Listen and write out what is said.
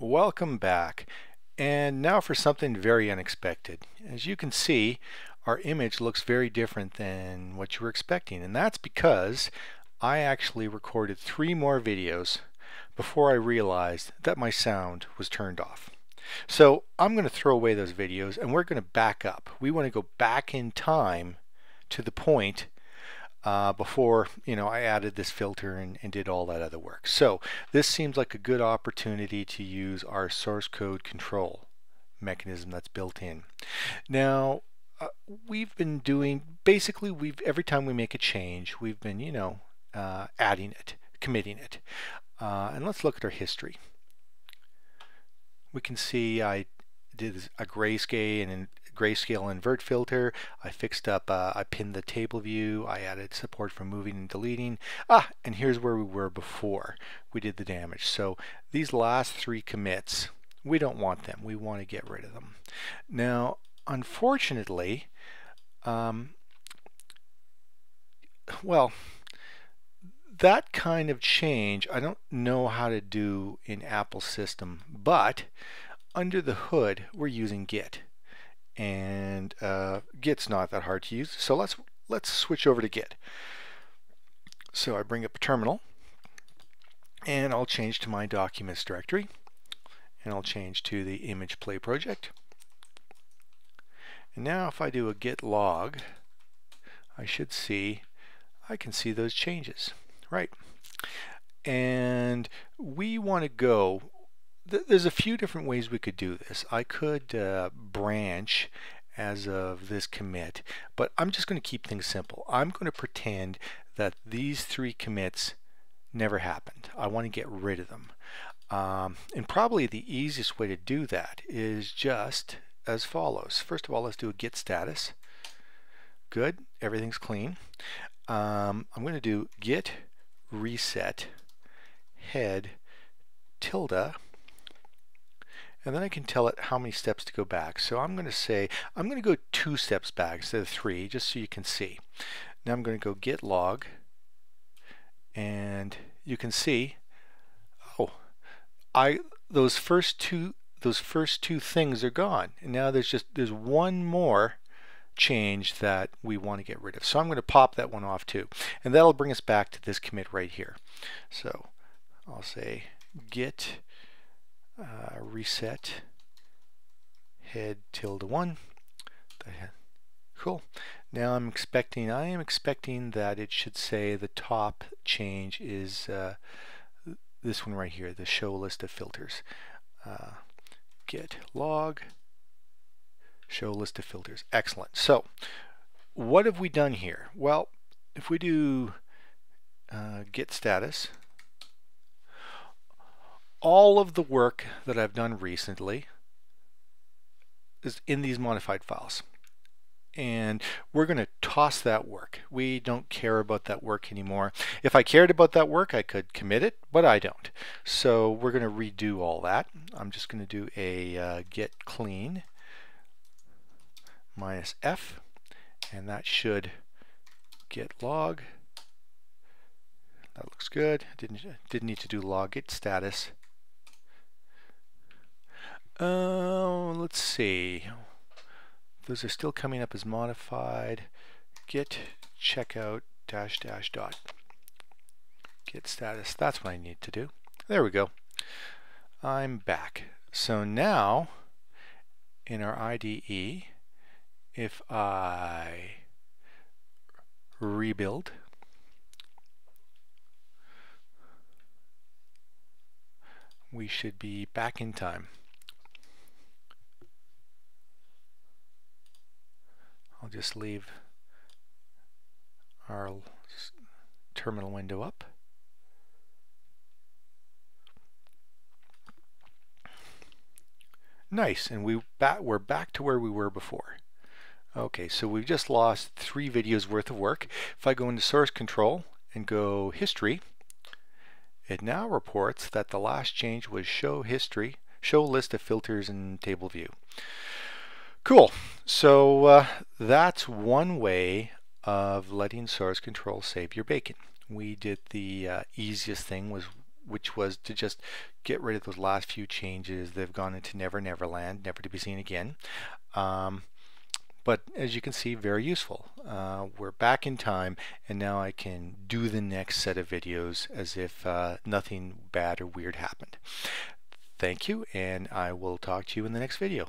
Welcome back. And now for something very unexpected. As you can see, our image looks very different than what you were expecting, and that's because I actually recorded 3 more videos before I realized that my sound was turned off. So I'm going to throw away those videos and we're going to back up. We want to go back in time to the point before I added this filter and did all that other work. So this seems like a good opportunity to use our source code control mechanism that's built in. Now we've been doing basically every time we make a change we've been adding it, committing it, and let's look at our history. We can see I did a grayscale invert filter. I fixed up, I pinned the table view. I added support for moving and deleting. And here's where we were before we did the damage. So these last 3 commits, we don't want them. We want to get rid of them. Now, unfortunately, well, that kind of change I don't know how to do in Apple system, but under the hood we're using Git, and Git's not that hard to use, so let's switch over to Git. So I bring up a terminal and I'll change to my documents directory, and I'll change to the image play project. And now if I do a git log, I can see those changes. Right, and we want to go, there's a few different ways we could do this. I could branch as of this commit, but I'm just going to keep things simple. I'm going to pretend that these 3 commits never happened. I want to get rid of them, and probably the easiest way to do that is just as follows. First of all, let's do a git status. Good, everything's clean. I'm going to do git reset head tilde, and then I can tell it how many steps to go back. So I'm going to say I'm going to go 2 steps back instead of 3, just so you can see. Now I'm going to go git log, and you can see, those first two things are gone, and now there's one more change that we want to get rid of. So I'm going to pop that one off too, and that'll bring us back to this commit right here. So I'll say git reset head tilde 1. Cool. Now I am expecting that it should say the top change is this one right here, the show list of filters. Git log show list of filters. Excellent. So what have we done here? Well, if we do git status, all of the work that I've done recently is in these modified files, and we're going to toss that work. We don't care about that work anymore. If I cared about that work, I could commit it, but I don't. So we're going to redo all that. I'm just going to do a git clean -f, and that should git log. That looks good. Didn't need to do log git status. Let's see. Those are still coming up as modified. Git checkout -- dot git status. That's what I need to do. There we go. I'm back. So now in our IDE, if I rebuild, we should be back in time. I'll just leave our terminal window up. Nice, and we're back to where we were before. Okay, so we've just lost 3 videos worth of work. If I go into source control and go history, it now reports that the last change was show history, show list of filters in table view. Cool. So that's one way of letting source control save your bacon. We did the easiest thing was which was to just get rid of those last few changes. They've gone into Never Never Land, never to be seen again. But as you can see, very useful. We're back in time, and now I can do the next set of videos as if nothing bad or weird happened. Thank you, and I will talk to you in the next video.